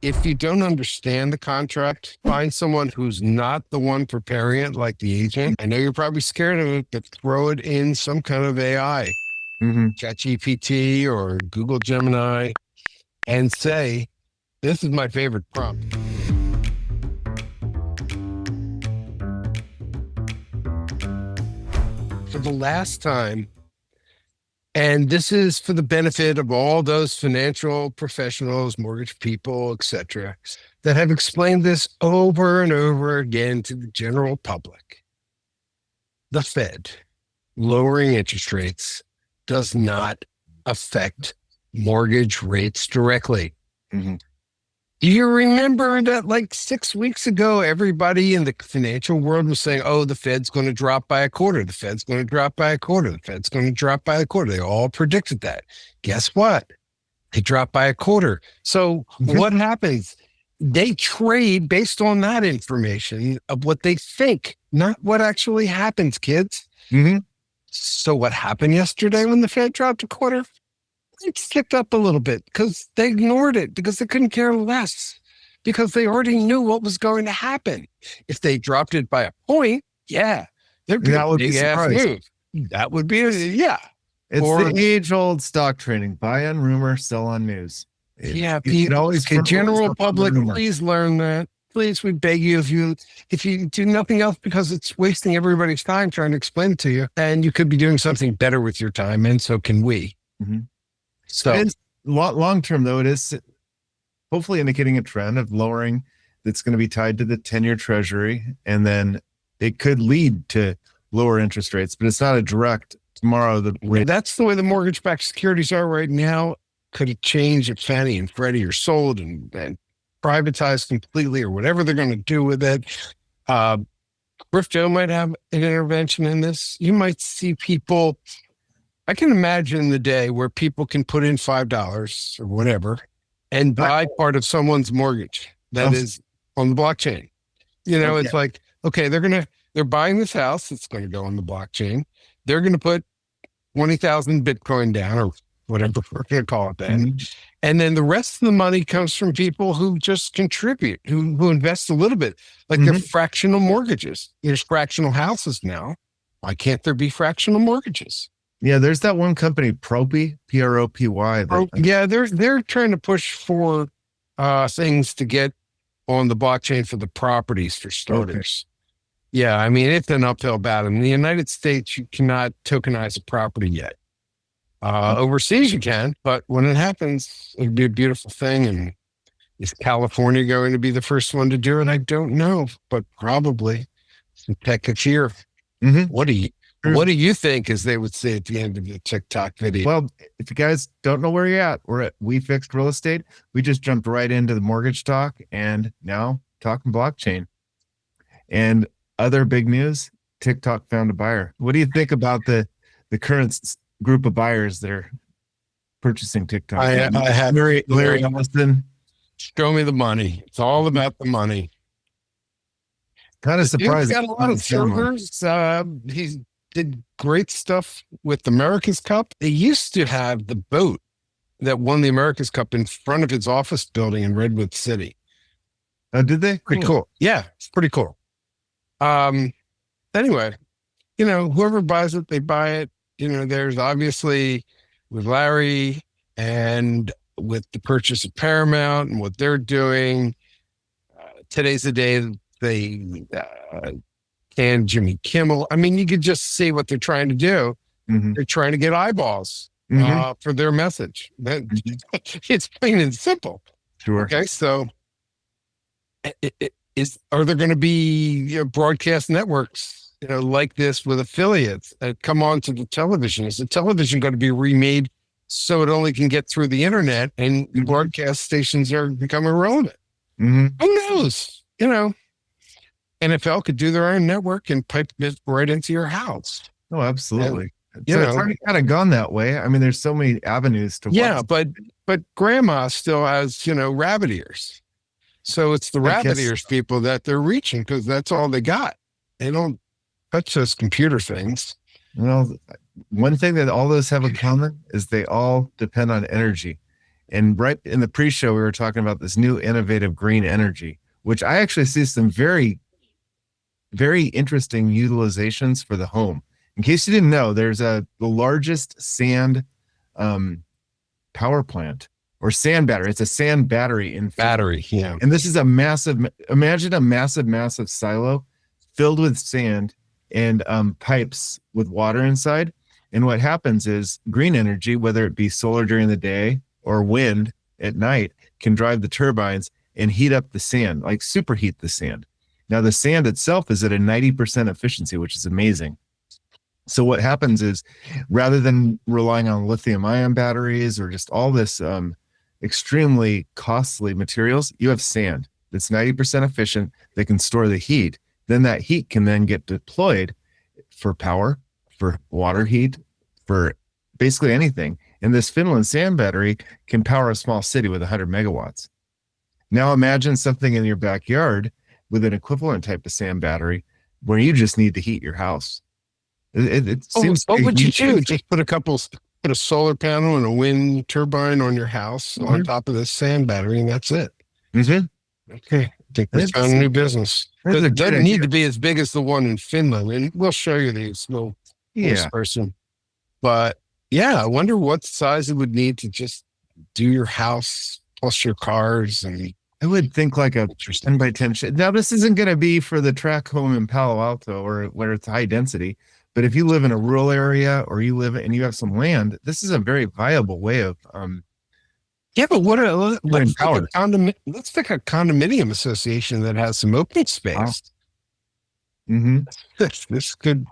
if you don't understand the contract, find someone who's not the one preparing it, like the agent. I know you're probably scared of it, but throw it in some kind of AI, ChatGPT or Google Gemini, and say, this is my favorite prompt. For the last time, and this is for the benefit of all those financial professionals, mortgage people, etc., that have explained this over and over again to the general public. The Fed lowering interest rates does not affect mortgage rates directly. Do you remember that like 6 weeks ago, everybody in the financial world was saying, oh, the Fed's going to drop by a quarter. The Fed's going to drop by a quarter. The Fed's going to drop by a quarter. They all predicted that. Guess what? They dropped by a quarter. So what happens? They trade based on that information of what they think, not what actually happens, kids. So what happened yesterday when the Fed dropped a quarter? It ticked up a little bit because they ignored it, because they couldn't care less, because they already knew what was going to happen. If they dropped it by a point, there'd be a big ass move. That would be, It's the age-old stock trading: buy on rumor, sell on news. General public, please learn that. Please, we beg you, if you do nothing else, because it's wasting everybody's time trying to explain it to you, and you could be doing something better with your time, and so can we. So long term, though, it is hopefully indicating a trend of lowering that's going to be tied to the 10-year treasury, and then it could lead to lower interest rates, but it's not a direct tomorrow. That's the way the mortgage-backed securities are right now. Could it change if Fannie and Freddie are sold and privatized completely, or whatever they're going to do with it? Griff Joe might have an intervention in this. You might see people. I can imagine the day where people can put in $5 or whatever and buy part of someone's mortgage that is on the blockchain. It's like, okay, they're buying this house. It's going to go on the blockchain. They're going to put 20,000 Bitcoin down, or whatever we're going to call it then. And then the rest of the money comes from people who just contribute, who invest a little bit, like they're fractional mortgages. There's fractional houses now. Why can't there be fractional mortgages? Yeah, there's that one company, Propy, Propy. They're trying to push for things to get on the blockchain for the properties, for starters. Yeah, I mean, it's an uphill battle. In the United States, you cannot tokenize a property yet. Overseas, you can, but when it happens, it'll be a beautiful thing. And is California going to be the first one to do it? I don't know, but probably. Some tech here. What do you think, as they would say at the end of the TikTok video? Well, if you guys don't know where you're at, we're at We Fixed Real Estate. We just jumped right into the mortgage talk, and now talking blockchain. And other big news, TikTok found a buyer. What do you think about the current group of buyers that are purchasing TikTok? I have Larry Ellison. Show me the money. It's all about the money. Kind of surprised. He's got a lot of servers. He did great stuff with the America's Cup. They used to have the boat that won the America's Cup in front of his office building in Redwood City. Oh, did they? Pretty cool. Yeah, it's pretty cool. Anyway, whoever buys it, they buy it. There's obviously with Larry and with the purchase of Paramount and what they're doing. Today's the day they canned Jimmy Kimmel. I mean, you could just see what they're trying to do. They're trying to get eyeballs for their message. It's plain and simple. Sure. Okay, so are there going to be broadcast networks, like this with affiliates that come on to the television? Is the television going to be remade so it only can get through the internet and broadcast stations are become irrelevant? Who knows? NFL could do their own network and pipe it right into your house. Oh, absolutely. It's already kind of gone that way. I mean, there's so many avenues to. Yeah, but grandma still has, rabbit ears. So it's the rabbit ears people that they're reaching, because that's all they got. They don't touch those computer things. Well, one thing that all those have in common is they all depend on energy. And right in the pre-show, we were talking about this new innovative green energy, which I actually see some very, very interesting utilizations for the home. In case you didn't know, there's the largest sand um, power plant or sand battery. It's a sand battery in Finland. Battery, yeah. And this is a massive, imagine a massive, massive silo filled with sand and pipes with water inside. And what happens is green energy, whether it be solar during the day or wind at night, can drive the turbines and heat up the sand, like superheat the sand. Now, the sand itself is at a 90% efficiency, which is amazing. So what happens is, rather than relying on lithium ion batteries or just all this extremely costly materials, you have sand that's 90% efficient that can store the heat. Then that heat can then get deployed for power, for water heat, for basically anything. And this Finland sand battery can power a small city with 100 megawatts. Now imagine something in your backyard with an equivalent type of sand battery where you just need to heat your house. It seems. What would you do? Just put a solar panel and a wind turbine on your house on top of this sand battery, and that's it. Mm-hmm. Okay, I think we found a new business. It doesn't need to be as big as the one in Finland, and we'll show you these little person. But yeah, I wonder what size it would need to just do your house plus your cars. And I would think like a 10 by 10 shed. Now, this isn't going to be for the track home in Palo Alto or where it's high density. But if you live in a rural area or you live and you have some land, this is a very viable way of yeah, but let's pick a condominium association that has some open space. Mm-hmm. This could,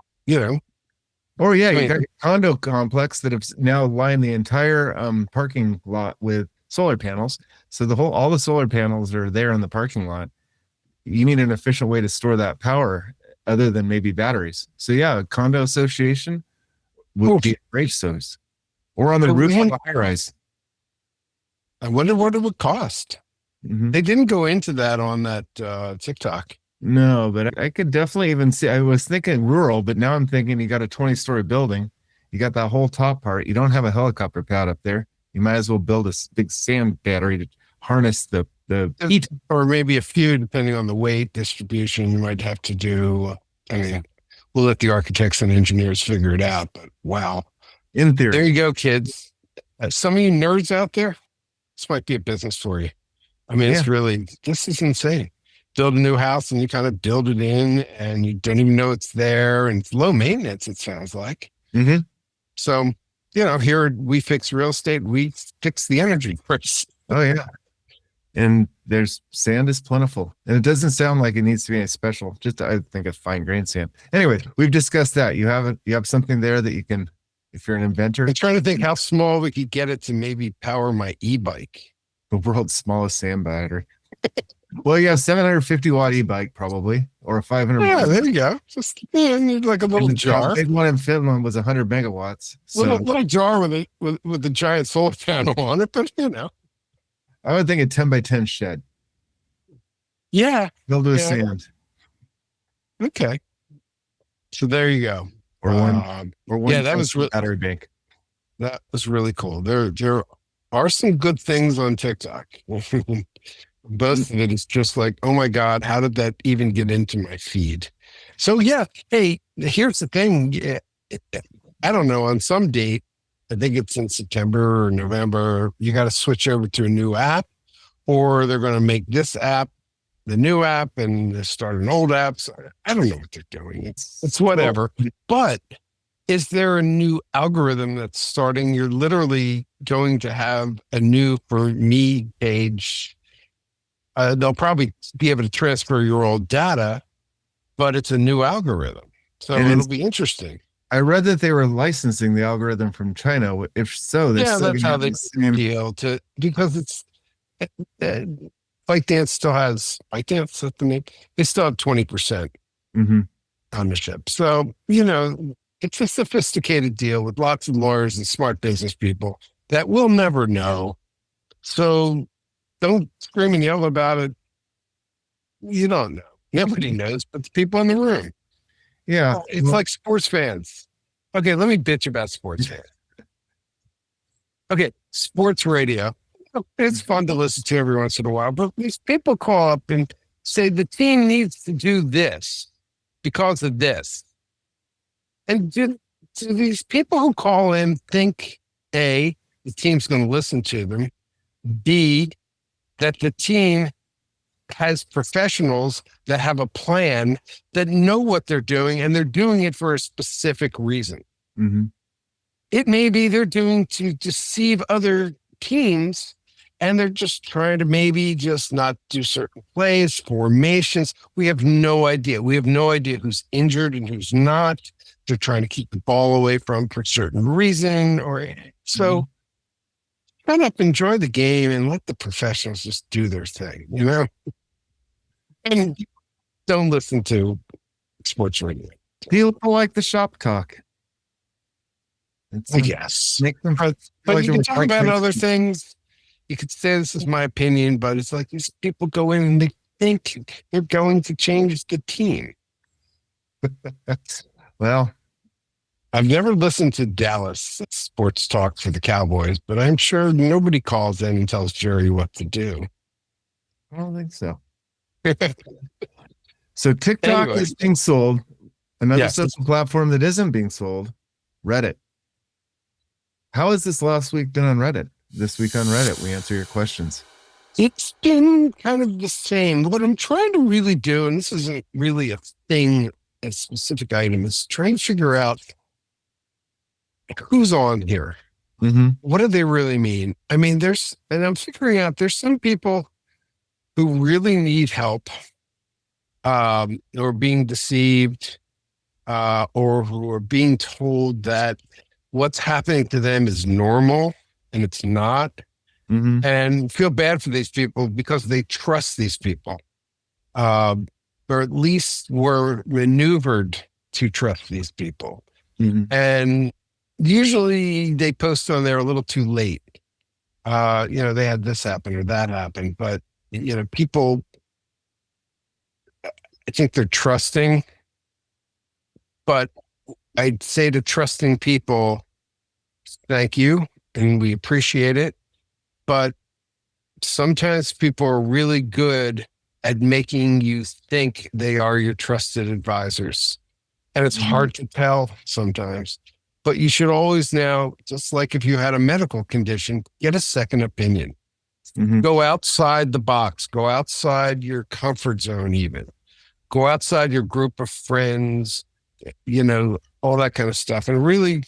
Or you got a condo complex that have now lined the entire parking lot with solar panels. So all the solar panels are there in the parking lot. You need an efficient way to store that power other than maybe batteries. So a condo association would be a great source. Or on the roof of a high rise. I wonder what it would cost. Mm-hmm. They didn't go into that on that TikTok. No, but I could definitely even see, I was thinking rural, but now I'm thinking you got a 20-story building. You got that whole top part. You don't have a helicopter pad up there. You might as well build a big sand battery to harness the heat. Or maybe a few, depending on the weight distribution, you might have to do. We'll let the architects and engineers figure it out, but wow. In theory. There you go, kids. Some of you nerds out there, this might be a business for you. This is insane. Build a new house and you kind of build it in and you don't even know it's there, and it's low maintenance, it sounds like. Mm-hmm. So, here we fix real estate, we fix the energy price. Oh, yeah. And there's sand is plentiful. And it doesn't sound like it needs to be any special. Just, I think, a fine grained sand. Anyway, we've discussed that. You have something there that you can, if you're an inventor. I'm trying to think how small we could get it to maybe power my e-bike. The world's smallest sand battery. Well, you have 750 watt e-bike probably, or a 500. Yeah, there you go. Just like a little jar. The big one in Finland was 100 megawatts. So little jar with the giant solar panel on it, but I would think a 10 by 10 shed. Yeah. Filled with sand. Okay. So there you go. Or one. Yeah, that was battery bank. That was really cool. There are some good things on TikTok. Most of it is just like, oh my God, how did that even get into my feed? So yeah, hey, here's the thing. I don't know, on some date, I think it's in September or November, you got to switch over to a new app, or they're going to make this app the new app and start an old app. So I don't know what they're doing. It's whatever. But is there a new algorithm that's starting? You're literally going to have a new For Me page. They'll probably be able to transfer your old data, but it's a new algorithm. So it'll be interesting. I read that they were licensing the algorithm from China. If so, that's how they deal to, because it's ByteDance still has ByteDance. That's the name. They still have 20% ownership. So it's a sophisticated deal with lots of lawyers and smart business people that we'll never know. So don't scream and yell about it. You don't know. Nobody knows, but the people in the room. Yeah. It's like sports fans. Okay, let me bitch about sports fans. Okay, sports radio. It's fun to listen to every once in a while, but these people call up and say the team needs to do this because of this. And do these people who call in think A, the team's going to listen to them, B, that the team has professionals that have a plan, that know what they're doing, and they're doing it for a specific reason. Mm-hmm. It may be they're doing to deceive other teams, and they're just trying to maybe just not do certain plays, formations. We have no idea. We have no idea who's injured and who's not. They're trying to keep the ball away from for a certain reason. Or so shut up, enjoy the game, and let the professionals just do their thing, you know? And don't listen to sports radio. People like the shop talk. I guess. Make them but you can talk about other things. You could say this is my opinion, but it's like these people go in and they think they're going to change the team. Well, I've never listened to Dallas sports talk for the Cowboys, but I'm sure nobody calls in and tells Jerry what to do. I don't think so. So TikTok Anyway. is being sold. Another Yes. social platform that isn't being sold, Reddit. How has this last week been on Reddit? This week on Reddit, we answer your questions. It's been kind of the same. What I'm trying to really do, and this isn't really a thing, a specific item, is trying to figure out who's on here. Mm-hmm. What do they really mean? I mean, I'm figuring out there's some people who really need help, or being deceived, or who are being told that what's happening to them is normal and it's not, Mm-hmm. and feel bad for these people because they trust these people, or at least were maneuvered to trust these people. Mm-hmm. And usually they post on there a little too late. They had this happen or that happen, but people, I think they're trusting, but I'd say to trusting people, thank you, and we appreciate it. But sometimes people are really good at making you think they are your trusted advisors. And it's hard to tell sometimes. But you should always now, just like if you had a medical condition, get a second opinion. Mm-hmm. Go outside the box. Go outside your comfort zone even. Go outside your group of friends, all that kind of stuff. And really,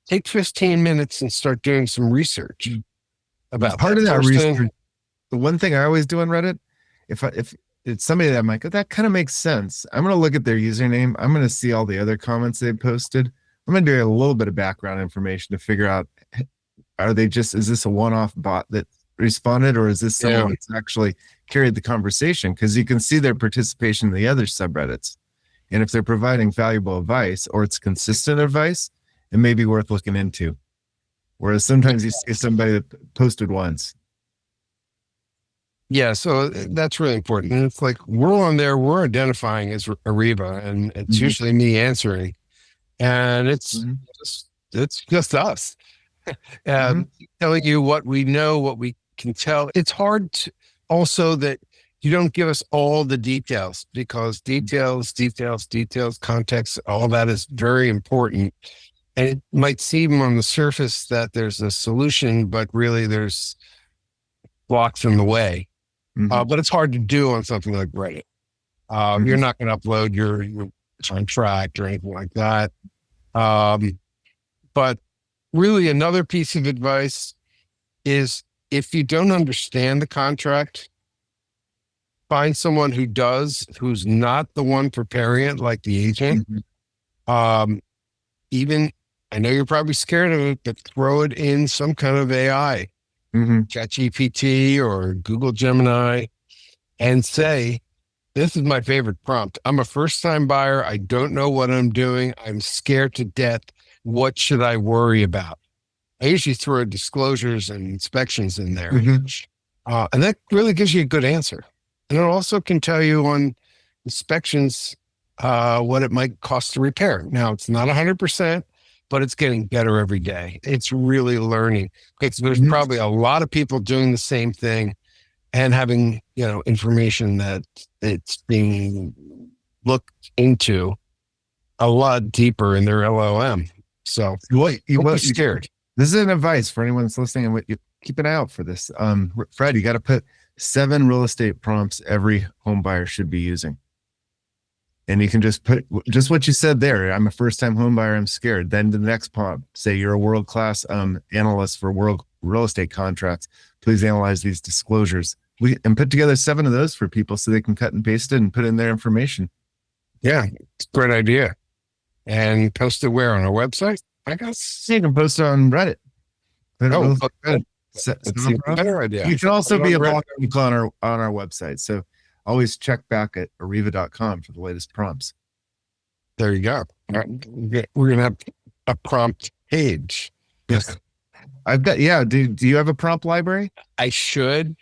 take 15 minutes and start doing some research about Part of that person. research. The one thing I always do on Reddit, if it's somebody that I'm like, oh, that kind of makes sense, I'm going to look at their username. I'm going to see all the other comments they've posted. I'm going to do a little bit of background information to figure out, is this a one-off bot that responded, or is this someone that's actually carried the conversation? Because you can see their participation in the other subreddits. And if they're providing valuable advice or it's consistent advice, it may be worth looking into. Whereas sometimes you see somebody that posted once. Yeah, so that's really important. And it's like we're on there, we're identifying as Arrivva, and it's usually me answering. And it's just us telling you what we know, what we can tell. It's hard to, also that you don't give us all the details, because details, context, all that is very important. And it might seem on the surface that there's a solution, but really there's blocks in the way. But it's hard to do on something like Reddit. You're not going to upload your contract or anything like that. But really another piece of advice is, if you don't understand the contract, find someone who does, who's not the one preparing it, like the agent. Even, I know you're probably scared of it, but throw it in some kind of AI, ChatGPT or Google Gemini, and say, this is my favorite prompt. I'm a first-time buyer. I don't know what I'm doing. I'm scared to death. What should I worry about? I usually throw disclosures and inspections in there. And that really gives you a good answer. And it also can tell you on inspections what it might cost to repair. Now, it's not 100%, but it's getting better every day. It's really learning. Okay, so there's Mhm. probably a lot of people doing the same thing and having, information that it's being looked into a lot deeper in their LLM. So don't be scared. This is an advice for anyone that's listening, and what you keep an eye out for this. Fred, you got to put 7 real estate prompts every home buyer should be using. And you can just put just what you said there. I'm a first-time home buyer. I'm scared. Then the next prompt, say you're a world-class analyst for world real estate contracts. Please analyze these disclosures. And put together 7 of those for people so they can cut and paste it and put in their information. Yeah, it's a great idea. And post it where, on our website? I guess you can post it on Reddit. Reddit. It's a better idea. You can also be a blog article on our website. So always check back at arrivva.com for the latest prompts. There you go. All right. We're going to have a prompt page. Yes. I've got, do you have a prompt library? I should,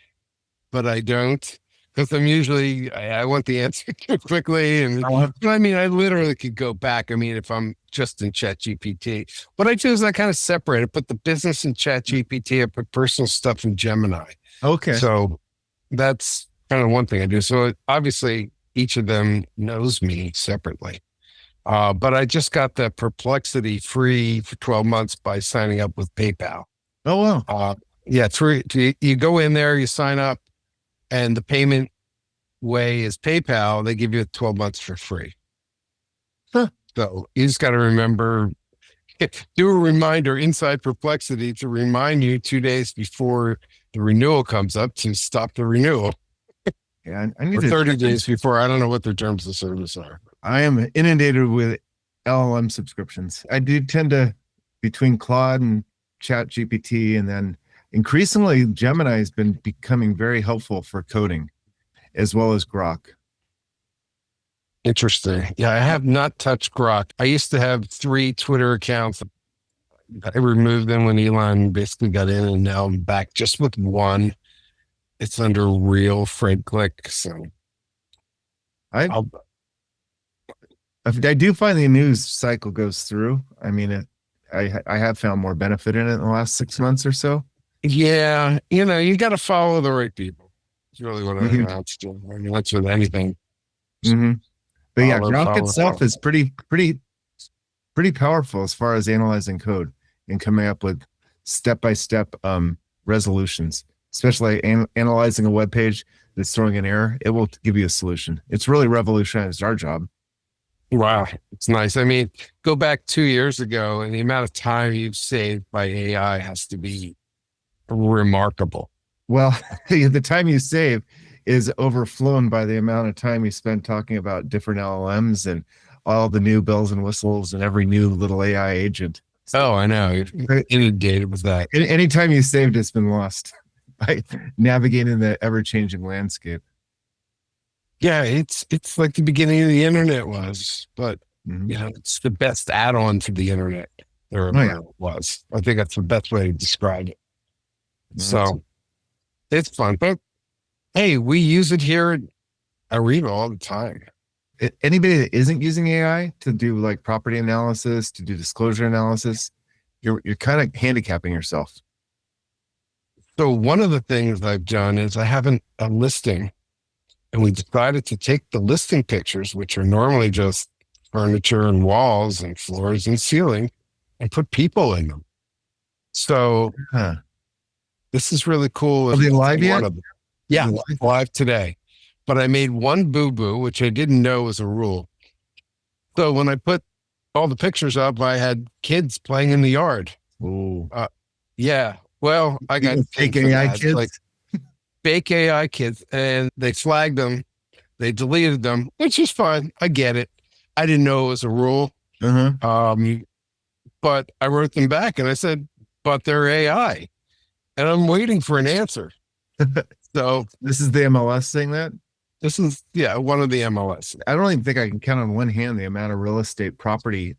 but I don't. Because I'm usually, I want the answer too quickly. And I literally could go back. I mean, if I'm just in ChatGPT, what I do is I kind of separate it, put the business in ChatGPT, I put personal stuff in Gemini. Okay. So that's kind of one thing I do. So obviously each of them knows me separately. But I just got the Perplexity free for 12 months by signing up with PayPal. Oh, wow. You go in there, you sign up, and the payment way is PayPal. They give you 12 months for free. Huh. So you just got to remember, do a reminder inside Perplexity to remind you 2 days before the renewal comes up to stop the renewal. Yeah, I need or 30 days before. I don't know what their terms of service are. I am inundated with LLM subscriptions. I do tend to, between Claude and ChatGPT, and then increasingly Gemini has been becoming very helpful for coding, as well as Grok. Interesting. Yeah, I have not touched Grok. I used to have 3 Twitter accounts. I removed them when Elon basically got in, and now I'm back just with one. It's under real Fred Glick. So I do find the news cycle goes through. I mean, I have found more benefit in it in the last 6 months or so. Yeah, you got to follow the right people. It's really what I announced. I mean, that's with anything. Mm-hmm. But Grok itself is pretty powerful as far as analyzing code and coming up with step-by-step resolutions. Especially analyzing a web page that's throwing an error, it will give you a solution. It's really revolutionized our job. Wow, it's nice. I mean, go back 2 years ago, and the amount of time you've saved by AI has to be remarkable. Well, the time you save is overflown by the amount of time you spend talking about different LLMs and all the new bells and whistles and every new little AI agent. Oh, I know. You're inundated with that. Any time you saved, it's been lost by navigating the ever-changing landscape. Yeah, it's like the beginning of the internet was, but it's the best add-on to the internet there ever was. I think that's the best way to describe it. So it's fun, but hey, we use it here at Arrivva all the time. Anybody that isn't using AI to do like property analysis, to do disclosure analysis, you're kind of handicapping yourself. So one of the things I've done is I have a listing, and we decided to take the listing pictures, which are normally just furniture and walls and floors and ceiling, and put people in them. So this is really cool. Are they live yet? Yeah, live today. But I made one boo-boo, which I didn't know was a rule. So when I put all the pictures up, I had kids playing in the yard. Ooh. Yeah. Well, I got fake AI kids. Like fake AI kids, and they flagged them. They deleted them, which is fine. I get it. I didn't know it was a rule. But I wrote them back and I said, but they're AI. And I'm waiting for an answer. So this is the MLS saying that? This is, one of the MLS. I don't even think I can count on one hand the amount of real estate property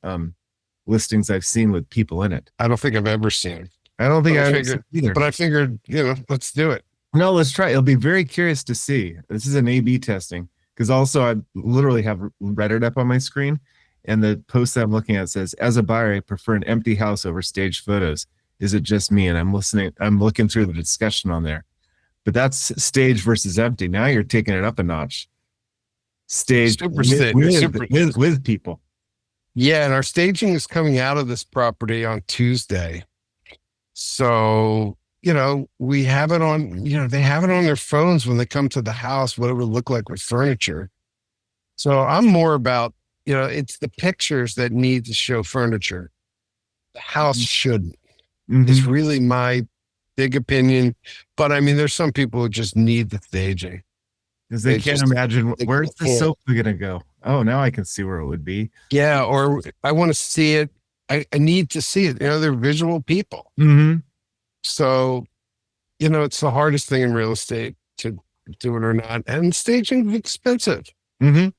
listings I've seen with people in it. I don't think I've ever seen. I don't think I've seen either. But I figured, let's do it. No, let's try. It'll be very curious to see. This is an A/B testing, because also I literally have Reddit up on my screen, And the post that I'm looking at says, as a buyer, I prefer an empty house over staged photos. Is it just me? And I'm looking through the discussion on there. But that's stage versus empty. Now you're taking it up a notch. Stage Super stage. with people. Yeah, and our staging is coming out of this property on Tuesday. So, we have it on, they have it on their phones when they come to the house, what it would look like with furniture. So I'm more about, it's the pictures that need to show furniture. The house shouldn't. It's really my big opinion. But I mean, there's some people who just need the staging. Because they can't imagine where's the sofa going to go. Oh, now I can see where it would be. Yeah, or I want to see it. I need to see it. They're visual people. So, it's the hardest thing in real estate to do it or not. And staging is expensive. I'd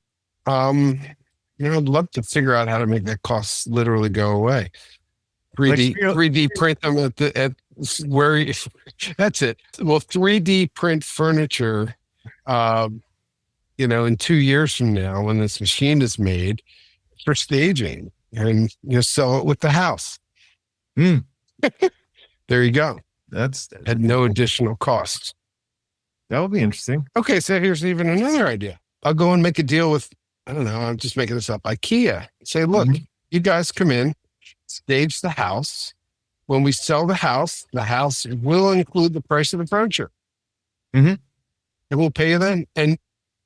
love to figure out how to make that cost literally go away. 3D print them at where that's it. Well, 3D print furniture, in 2 years from now, when this machine is made for staging, and sell it with the house. There you go. That's at no additional cost. That would be interesting. Okay, so here's even another idea. I'll go and make a deal with, I don't know, I'm just making this up, IKEA. Say, look, you guys come in, stage the house. When we sell the house will include the price of the furniture. And we'll pay you then. And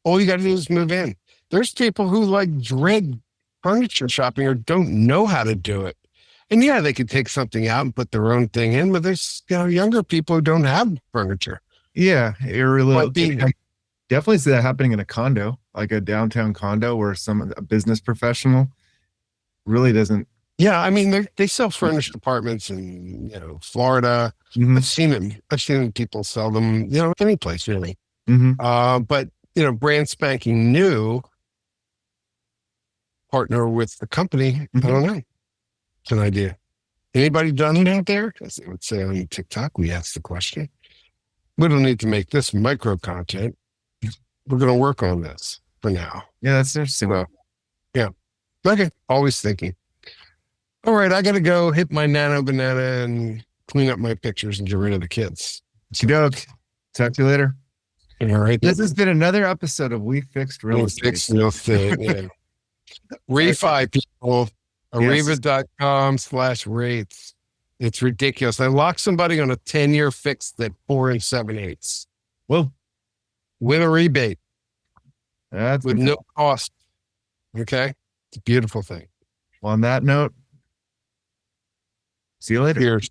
all you got to do is move in. There's people who dread furniture shopping or don't know how to do it. And yeah, they could take something out and put their own thing in, but there's younger people who don't have furniture. Yeah, I definitely see that happening in a condo, like a downtown condo, where a business professional really doesn't. Yeah, I mean they sell furnished apartments in Florida. I've seen them. I've seen people sell them any place really. But brand spanking new, partner with the company. I don't know. It's an idea. Anybody done it out there? As they would say on TikTok, we asked the question. We don't need to make this micro content. We're going to work on this for now. Yeah, that's interesting. So, yeah. Okay. Always thinking. All right. I got to go hit my nano banana and clean up my pictures and get rid of the kids. Talk to you later. All right. This has been another episode of We Fixed Real Estate. Yeah. Refi people. Arrivva.com/rates. It's ridiculous. I locked somebody on a 10-year fix at 4 7/8. Well, with a rebate. That's with no cost. Okay. It's a beautiful thing. Well, on that note, see you later. Cheers.